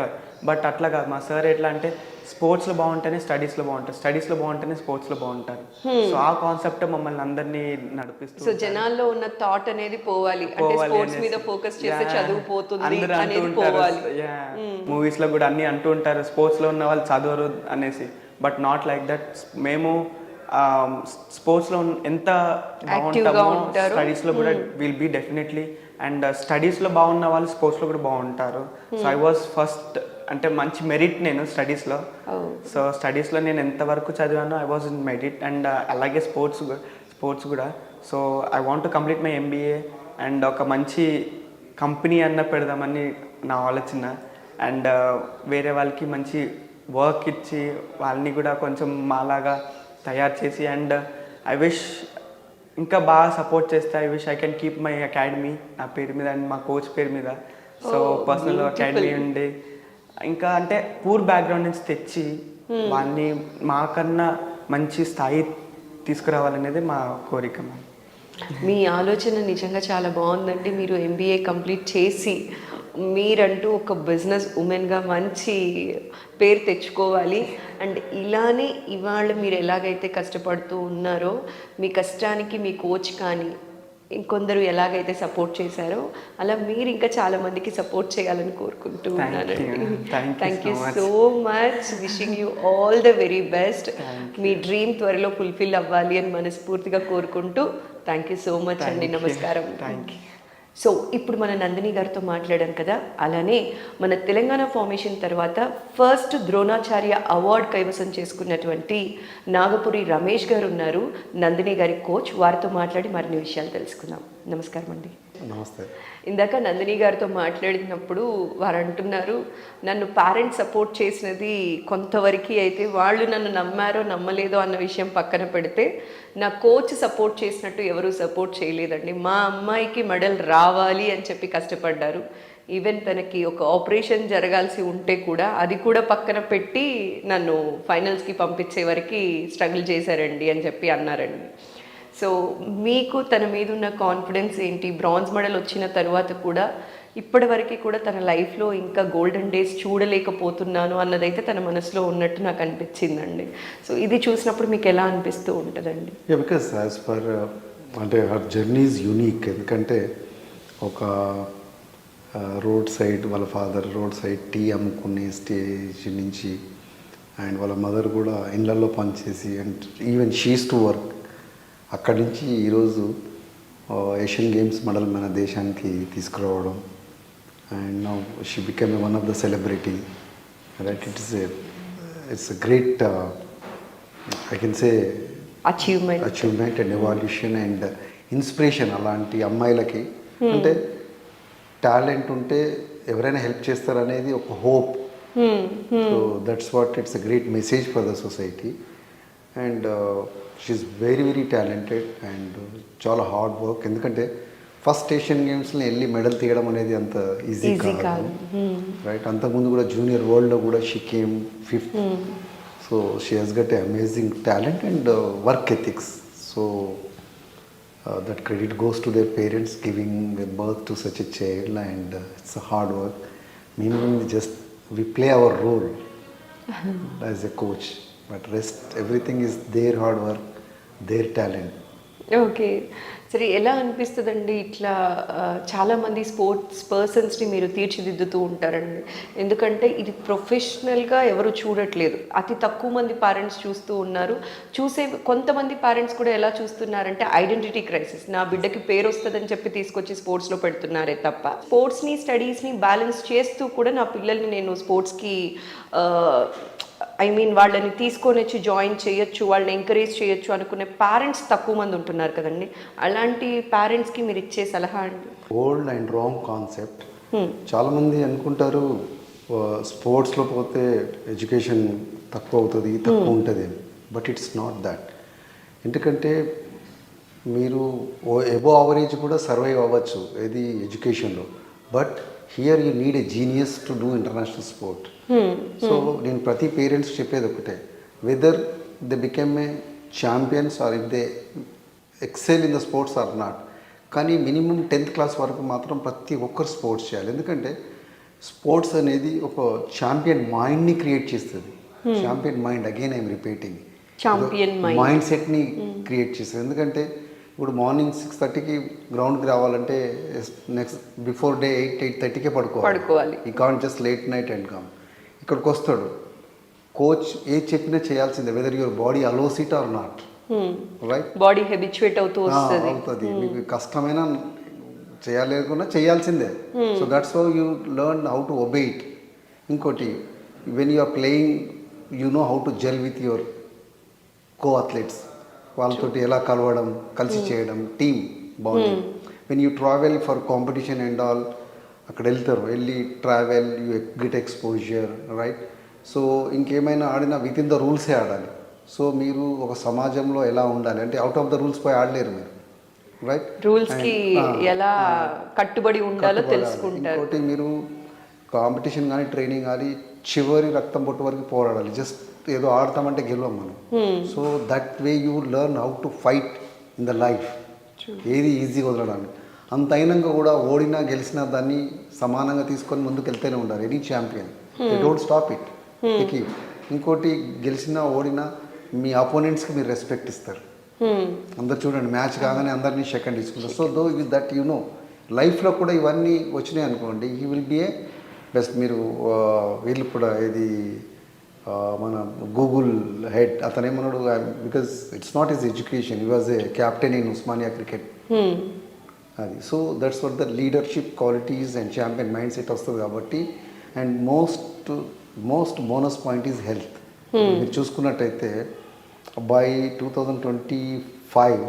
బట్ అట్లా కాదు, మా సార్ ఎట్లా అంటే స్పోర్ట్స్లో బాగుంటేనే స్టడీస్లో బాగుంటారు, స్టడీస్లో బాగుంటేనే స్పోర్ట్స్లో బాగుంటారు. సో ఆ కాన్సెప్ట్ మమ్మల్ని అందరినీ నడిపిస్తుంది. సో జనాల్లో ఉన్న థాట్ అనేది పోవాలి, అంటే స్పోర్ట్స్ మీద ఫోకస్ చేస్తే చదువు పోతుంది అనేది పోవాలి. మూవీస్ లో కూడా అన్ని అంటూ ఉంటారు స్పోర్ట్స్ లో ఉన్న వాళ్ళు చదవరు అనేసి. But not like that. మేము స్పోర్ట్స్ లో ఎంత బాగుంటామో స్టడీస్ లో కూడా will be definitely. And studies లో బాగున్న వాళ్ళు స్పోర్ట్స్ లో కూడా బాగుంటారు. సో ఐ వాజ్ ఫస్ట్ అంటే మంచి మెరిట్ నేను స్టడీస్లో. సో స్టడీస్లో నేను ఎంతవరకు చదివానో I was in merit. And అలాగే స్పోర్ట్స్ కూడా. So I want to complete my MBA and ఒక మంచి కంపెనీ అన్న పెడదామని నా ఆలోచన. అండ్ వేరే వాళ్ళకి మంచి వర్క్ ఇచ్చి వాళ్ళని కూడా కొంచెం మాలాగా తయారు చేసి అండ్ ఐ విష్ ఇంకా బాగా సపోర్ట్ చేస్తే I wish I can keep my academy నా పేరు మీద అండ్ మా కోచ్ పేరు మీద. సో పర్సనల్ అకాడమీ ఉండి ఇంకా అంటే పూర్ బ్యాక్గ్రౌండ్ నుంచి తెచ్చి వాళ్ళని మాకన్నా మంచి స్థాయి తీసుకురావాలనేది మా కోరిక. మీ ఆలోచన నిజంగా చాలా బాగుందండి. మీరు ఎంబీఏ కంప్లీట్ చేసి మీరంటూ ఒక బిజినెస్ ఉమెన్గా మంచి పేరు తెచ్చుకోవాలి. అండ్ ఇలానే ఇవాళ మీరు ఎలాగైతే కష్టపడుతూ ఉన్నారో మీ కష్టానికి మీ కోచ్ కానీ ఇంకొందరు ఎలాగైతే సపోర్ట్ చేశారో అలా మీరు ఇంకా చాలా మందికి సపోర్ట్ చేయాలని కోరుకుంటూ ఉన్నానండి. Thank you so much. Wishing you all the very best. Me dream త్వరలో ఫుల్ఫిల్ అవ్వాలి అని మనస్ఫూర్తిగా కోరుకుంటూ థ్యాంక్ యూ సో మచ్ అండి. నమస్కారం. Thank you. సో ఇప్పుడు మన నందిని గారితో మాట్లాడాం కదా, అలానే మన తెలంగాణ ఫార్మేషన్ తర్వాత ఫస్ట్ ద్రోణాచార్య అవార్డు కైవసం చేసుకున్నటువంటి నాగపురి రమేష్ గారు ఉన్నారు, నందిని గారి కోచ్. వారితో మాట్లాడి మరిన్ని విషయాలు తెలుసుకుందాం. నమస్కారం అండి. నమస్తే. ఇందాక నందిని గారితో మాట్లాడినప్పుడు వారు అంటున్నారు నన్ను పేరెంట్స్ సపోర్ట్ చేసినది కొంతవరకు అయితే, వాళ్ళు నన్ను నమ్మారో నమ్మలేదో అన్న విషయం పక్కన పెడితే నా కోచ్ సపోర్ట్ చేసినట్టు ఎవరూ సపోర్ట్ చేయలేదండి. మా అమ్మాయికి మెడల్ రావాలి అని చెప్పి కష్టపడ్డారు. ఈవెన్ తనకి ఒక ఆపరేషన్ జరగాల్సి ఉంటే కూడా అది కూడా పక్కన పెట్టి నన్ను ఫైనల్స్కి పంపించే వరకు స్ట్రగుల్ చేశారండి అని చెప్పి అన్నారండి. సో మీకు తన మీద ఉన్న కాన్ఫిడెన్స్ ఏంటి? బ్రాంజ్ మెడల్ వచ్చిన తర్వాత కూడా ఇప్పటివరకు కూడా తన లైఫ్లో ఇంకా గోల్డెన్ డేస్ చూడలేకపోతున్నాను అన్నదైతే తన మనసులో ఉన్నట్టు నాకు అనిపించిందండి. సో ఇది చూసినప్పుడు మీకు ఎలా అనిపిస్తూ ఉంటుందండి? బికాస్ యాజ్ పర్ అంటే హర్ జర్నీ ఈజ్ యూనిక్. ఎందుకంటే ఒక రోడ్ సైడ్ వాళ్ళ ఫాదర్ రోడ్ సైడ్ టీ అమ్ముకునే స్టేజ్ నుంచి అండ్ వాళ్ళ మదర్ కూడా ఇళ్ళల్లో పనిచేసి and even she's to work అక్కడి నుంచి ఈరోజు ఏషియన్ గేమ్స్ మెడల్ మన దేశానికి తీసుకురావడం and now she become one of the celebrity right. It's great I can say achievement and evolution and inspiration అలాంటి అమ్మాయిలకి. అంటే టాలెంట్ ఉంటే ఎవరైనా హెల్ప్ చేస్తారనేది ఒక hope. So that's what it's a great message for the society and she is very very talented and చాలా hard work. ఎందుకంటే first Asian గేమ్స్లో వెళ్ళి మెడల్ తీయడం అనేది అంత ఈజీ కాదు రైట్. అంతకుముందు కూడా జూనియర్ వరల్డ్లో కూడా she came 5th. So she has got a amazing talent and work ethics. So that credit goes to their parents giving birth to such a child and it's a hard work. Meaning we play our role as a coach, but rest everything is their hard work, their talent. Okay, సరే ఎలా అనిపిస్తుందండి ఇట్లా చాలామంది sports పర్సన్స్ని మీరు తీర్చిదిద్దుతూ ఉంటారండి? ఎందుకంటే ఇది ప్రొఫెషనల్గా ఎవరు చూడట్లేదు, అతి తక్కువ మంది పేరెంట్స్ చూస్తూ ఉన్నారు. కొంతమంది పేరెంట్స్ కూడా ఎలా చూస్తున్నారంటే ఐడెంటిటీ క్రైసిస్, నా బిడ్డకి పేరు వస్తుందని చెప్పి తీసుకొచ్చి స్పోర్ట్స్లో పెడుతున్నారే తప్ప స్పోర్ట్స్ని స్టడీస్ని బ్యాలెన్స్ చేస్తూ కూడా నా పిల్లల్ని నేను స్పోర్ట్స్కి వాళ్ళని తీసుకొని వచ్చి జాయిన్ చేయొచ్చు, వాళ్ళని ఎంకరేజ్ చేయొచ్చు అనుకునే పేరెంట్స్ తక్కువ మంది ఉంటున్నారు కదండి. అలాంటి పేరెంట్స్కి మీరు ఇచ్చే సలహా అండి? Old and wrong concept. చాలామంది అనుకుంటారు స్పోర్ట్స్లో పోతే ఎడ్యుకేషన్ తక్కువ అవుతుంది, తక్కువ ఉంటుంది. But it's not that. ఎందుకంటే మీరు ఎబో యావరేజ్ కూడా సర్వైవ్ అవ్వచ్చు ఇది ఎడ్యుకేషన్లో. But here you need a genius to do international sport. So నేను ప్రతి పేరెంట్స్ చెప్పేది ఒకటే, whether they became a champions or if they excel in the sports or not, కానీ మినిమం 10th క్లాస్ వరకు మాత్రం ప్రతి ఒక్కరు స్పోర్ట్స్ చేయాలి. ఎందుకంటే స్పోర్ట్స్ అనేది ఒక ఛాంపియన్ మైండ్ని క్రియేట్ చేస్తుంది. Champion mind, again I'm repeating, mind సెట్ని క్రియేట్ చేస్తుంది. ఎందుకంటే ఇప్పుడు మార్నింగ్ 6:30కి గ్రౌండ్కి రావాలంటే నెక్స్ట్ బిఫోర్ డే 8-8:30కే పడుకోవాలి. ఈ can't just late night and come. ఇక్కడికి వస్తాడు కోచ్, ఏ చెప్పినా చేయాల్సిందే, whether your body allows it or not. Right, body habituate అవుతుంది. మీకు కష్టమైన చేయాలనుకున్నా చేయాల్సిందే. So that's how you learn how to obey it. ఇంకోటి, when you are playing you know how to gel with your co athletes. వాళ్ళతోటి ఎలా కలవడం, కలిసి చేయడం, team bonding. When you travel for competition and all, అక్కడ వెళ్ళి travel, you get exposure right. So ఇంకేమైనా ఆడినా విత్ ఇన్ ద రూల్సే ఆడాలి. సో మీరు ఒక సమాజంలో ఎలా ఉండాలి అంటే అవుట్ ఆఫ్ ద రూల్స్ పోయి ఆడలేరు మీరు రైట్. రూల్స్కి ఎలా కట్టుబడి ఉండాలో తెలుసుకుంటారు. ఇంకోటి, మీరు కాంపిటీషన్ కానీ ట్రైనింగ్ కానీ చివరి రక్తం పొట్టు వరకు పోరాడాలి. జస్ట్ ఏదో ఆడతామంటే గెలవం మనం. So that way you learn how to fight in the life. ఏది ఈజీగా వదలడానికి. అంత అయినాక కూడా ఓడినా గెలిచినా దాన్ని సమానంగా తీసుకొని ముందుకు వెళ్తూనే ఉండాలి. Any champion don't stop it. ఇంకోటి, గెలిచినా ఓడినా మీ అపోనెంట్స్కి మీరు రెస్పెక్ట్ ఇస్తారు. అందరు చూడండి, మ్యాచ్ కాగానే అందరినీ సెకండ్ ఇచ్చుకుంటారు. So though that you know లైఫ్లో కూడా ఇవన్నీ వచ్చినాయి అనుకోండి, he will be a best. మీరు వీళ్ళు కూడా ఇది మన గూగుల్ హెడ్ అతను ఏమన్నాడు, because it's not his education, he was a captain in Osmania cricket. అది. So that's what the leadership qualities and champion mind set వస్తుంది కాబట్టి. And most bonus point is health. మీరు చూసుకున్నట్టయితే by 2025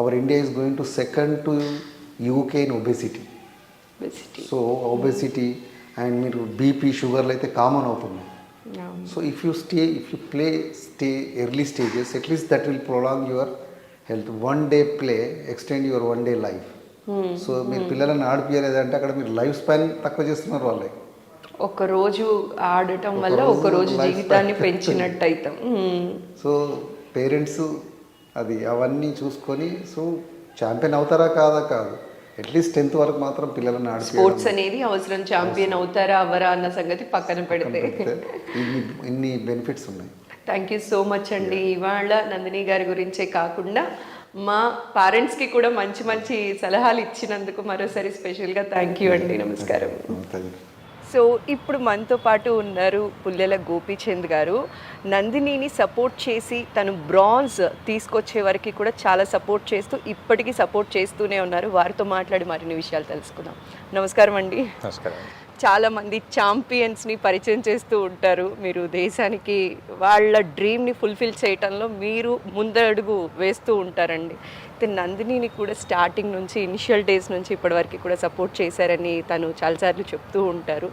our India is going to second to UK in obesity. So obesity and మీరు BP, షుగర్లు అయితే common అవుతున్నాయి. So if you stay early stages, at least that will prolong your health. One day play extend your one day life. So మీరు పిల్లలను ఆడిపియలేదంటే అక్కడ మీరు life span తక్కువ చేస్తున్నారు వాళ్ళకి. ఒక రోజు ఆడటం వల్ల ఒక రోజు జీవితాన్ని పెంచినట్టు అవుతాం. సో పేరెంట్స్ అది అవన్నీ చూసుకొని, సో ఛాంపియన్ అవుతారా కాదు, అట్లీస్ట్ 10th వరకు మాత్రం పిల్లలను స్పోర్ట్స్ అనేది అవసరం, ఛాంపియన్ అవుతారా అవ్వరా అన్న సంగతి పక్కన పెడితే ఇన్ని బెనిఫిట్స్ ఉన్నాయి. థ్యాంక్ యూ సో మచ్ అండి. ఇవాళ నందిని గారి గురించే కాకుండా మా పేరెంట్స్కి కూడా మంచి మంచి సలహాలు ఇచ్చినందుకు మరోసారి స్పెషల్గా థ్యాంక్ యూ అండి. నమస్కారం. సో ఇప్పుడు మనతో పాటు ఉన్నారు పుల్లెల గోపీచంద్ గారు. నందినిని సపోర్ట్ చేసి తను బ్రాంజ్ తీసుకొచ్చే వరకు కూడా చాలా సపోర్ట్ చేస్తూ ఇప్పటికీ సపోర్ట్ చేస్తూనే ఉన్నారు. వారితో మాట్లాడి మరిన్ని విషయాలు తెలుసుకుందాం. నమస్కారం అండి. నమస్కారం. చాలామంది ఛాంపియన్స్ని పరిచయం చేస్తూ ఉంటారు. మీరు దేశానికి వాళ్ళ డ్రీమ్ని ఫుల్ఫిల్ చేయటంలో మీరు ముందడుగు వేస్తూ ఉంటారండి. అయితే నందినిని కూడా స్టార్టింగ్ నుంచి ఇనిషియల్ డేస్ నుంచి ఇప్పటివరకు కూడా సపోర్ట్ చేశారని తను చాలాసార్లు చెప్తూ ఉంటారు.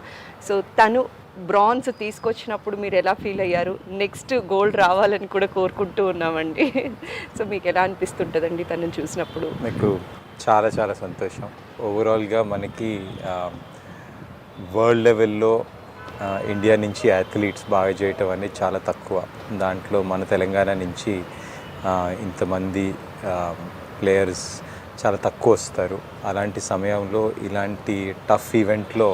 సో తను బ్రాంజ్ తీసుకొచ్చినప్పుడు మీరు ఎలా ఫీల్ అయ్యారు? నెక్స్ట్ గోల్డ్ రావాలని కూడా కోరుకుంటూ ఉన్నామండి. సో మీకు ఎలా అనిపిస్తుంటుందండి తనను చూసినప్పుడు? మీకు చాలా చాలా సంతోషం. ఓవరాల్గా మనకి వరల్డ్ లెవెల్లో ఇండియా నుంచి అథ్లీట్స్ బాగా చేయటం అనేది చాలా తక్కువ. దాంట్లో మన తెలంగాణ నుంచి ఇంతమంది ప్లేయర్స్ చాలా తక్కువ వస్తారు. అలాంటి సమయంలో ఇలాంటి టఫ్ ఈవెంట్లో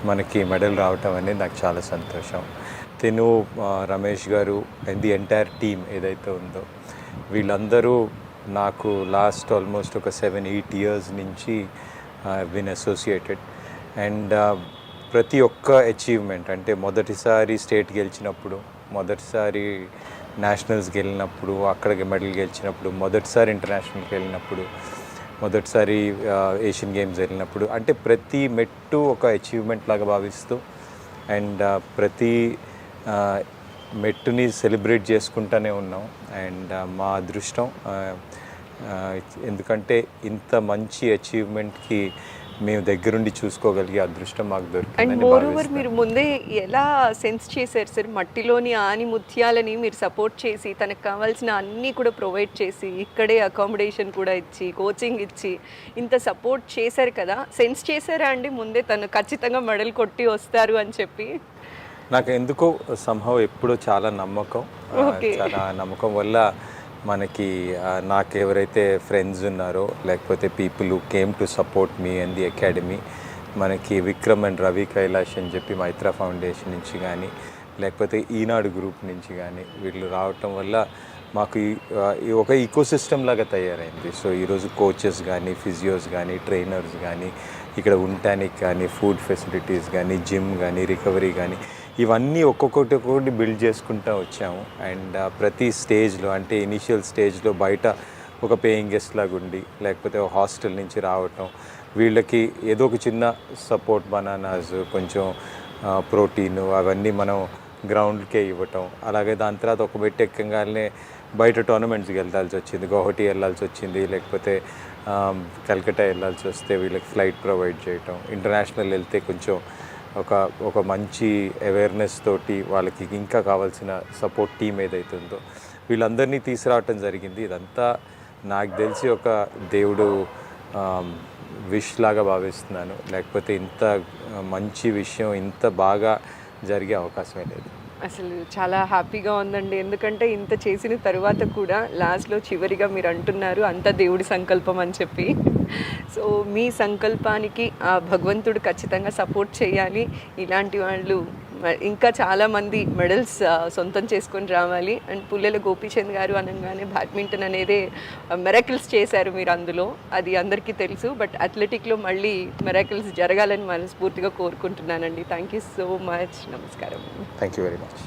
మనకి మెడల్ రావటం అనేది నాకు చాలా సంతోషం. తిను రమేష్ గారు అండ్ ది ఎంటైర్ టీమ్ ఏదైతే ఉందో వీళ్ళందరూ నాకు లాస్ట్ ఆల్మోస్ట్ ఒక 7-8 ఇయర్స్ నుంచి బిన్ అసోసియేటెడ్. అండ్ ప్రతి ఒక్క అచీవ్మెంట్ అంటే మొదటిసారి స్టేట్ గెలిచినప్పుడు, మొదటిసారి నేషనల్స్కి వెళ్ళినప్పుడు, అక్కడికి మెడల్ గెలిచినప్పుడు, మొదటిసారి ఇంటర్నేషనల్కి వెళ్ళినప్పుడు, మొదటిసారి ఏషియన్ గేమ్స్ వెళ్ళినప్పుడు, అంటే ప్రతి మెట్టు ఒక అచీవ్మెంట్ లాగా భావిస్తూ అండ్ ప్రతి మెట్టుని సెలబ్రేట్ చేసుకుంటూనే ఉన్నాం. అండ్ మా అదృష్టం ఎందుకంటే ఇంత మంచి అచీవ్మెంట్కి మేము దగ్గరుండి చూసుకోగలిగే అదృష్టం మాకు అండ్ దొరికిందని మోర్ ఓవర్ భావిస్తాను. మీరు ముందే ఎలా సెన్స్ చేశారు సార్? మట్టిలోని ఆని ముత్యాలని మీరు సపోర్ట్ చేసి తనకు కావాల్సిన అన్నీ కూడా ప్రొవైడ్ చేసి ఇక్కడే అకామిడేషన్ కూడా ఇచ్చి కోచింగ్ ఇచ్చి ఇంత సపోర్ట్ చేశారు కదా, సెన్స్ చేశారా అండి ముందే తను ఖచ్చితంగా మెడల్ కొట్టి వస్తారు అని చెప్పి? నాకు ఎందుకో సంభవ్ ఎప్పుడో చాలా నమ్మకం. చాలా నమ్మకం వల్ల మనకి నాకు ఎవరైతే ఫ్రెండ్స్ ఉన్నారో లేకపోతే people who came to support me and the academy, మనకి విక్రమ్ అండ్ రవి కైలాష్ అని చెప్పి మైత్రా ఫౌండేషన్ నుంచి కానీ లేకపోతే ఈనాడు గ్రూప్ నుంచి కానీ వీళ్ళు రావటం వల్ల మాకు ఈ ఒక ఈకోసిస్టమ్ లాగా తయారైంది. సో ఈరోజు కోచెస్ కానీ, ఫిజియోస్ కానీ, ట్రైనర్స్ కానీ, ఇక్కడ ఉండటానికి కానీ, ఫుడ్ ఫెసిలిటీస్ కానీ, జిమ్ కానీ, రికవరీ కానీ, ఇవన్నీ ఒక్కొక్కటి బిల్డ్ చేసుకుంటూ వచ్చాము. అండ్ ప్రతి స్టేజ్లో అంటే ఇనిషియల్ స్టేజ్లో బయట ఒక పేయింగ్ గెస్ట్ లాగా ఉండి లేకపోతే హాస్టల్ నుంచి రావటం, వీళ్ళకి ఏదో ఒక చిన్న సపోర్ట్, బనానాస్, కొంచెం ప్రోటీన్ అవన్నీ మనం గ్రౌండ్కే ఇవ్వటం. అలాగే దాని తర్వాత ఒక మెట్టు ఎక్కగానే బయట టోర్నమెంట్స్కి వెళ్ళాల్సి వచ్చింది, గౌహటి వెళ్ళాల్సి వచ్చింది, లేకపోతే కల్కట్టా వెళ్ళాల్సి వస్తే వీళ్ళకి ఫ్లైట్ ప్రొవైడ్ చేయటం, ఇంటర్నేషనల్ వెళ్తే కొంచెం ఒక మంచి అవేర్నెస్ తోటి వాళ్ళకి ఇంకా కావాల్సిన సపోర్ట్ టీం ఏదైతే ఉందో వీళ్ళందరినీ తీసుకురావటం జరిగింది. ఇదంతా నాకు తెలిసి ఒక దేవుడు విష్ లాగా భావిస్తున్నాను. లేకపోతే ఇంత మంచి విషయం ఇంత బాగా జరిగే అవకాశమే లేదు. అసలు చాలా హ్యాపీగా ఉందండి. ఎందుకంటే ఇంత చేసిన తర్వాత కూడా లాస్ట్లో చివరిగా మీరు అంటున్నారు అంతా దేవుడి సంకల్పం అని చెప్పి. సో మీ సంకల్పానికి ఆ భగవంతుడు ఖచ్చితంగా సపోర్ట్ చేయాలి. ఇలాంటి వాళ్ళు ఇంకా చాలామంది మెడల్స్ సొంతం చేసుకొని రావాలి. అండ్ పుల్లెల గోపీచంద్ గారు అనగానే బ్యాడ్మింటన్ అనేదే మెరాకిల్స్ చేశారు మీరు అందులో, అది అందరికీ తెలుసు. బట్ అథ్లెటిక్లో మళ్ళీ మెరాకిల్స్ జరగాలని మనస్ఫూర్తిగా కోరుకుంటున్నానండి. Thank you so much. నమస్కారం. Thank you very much.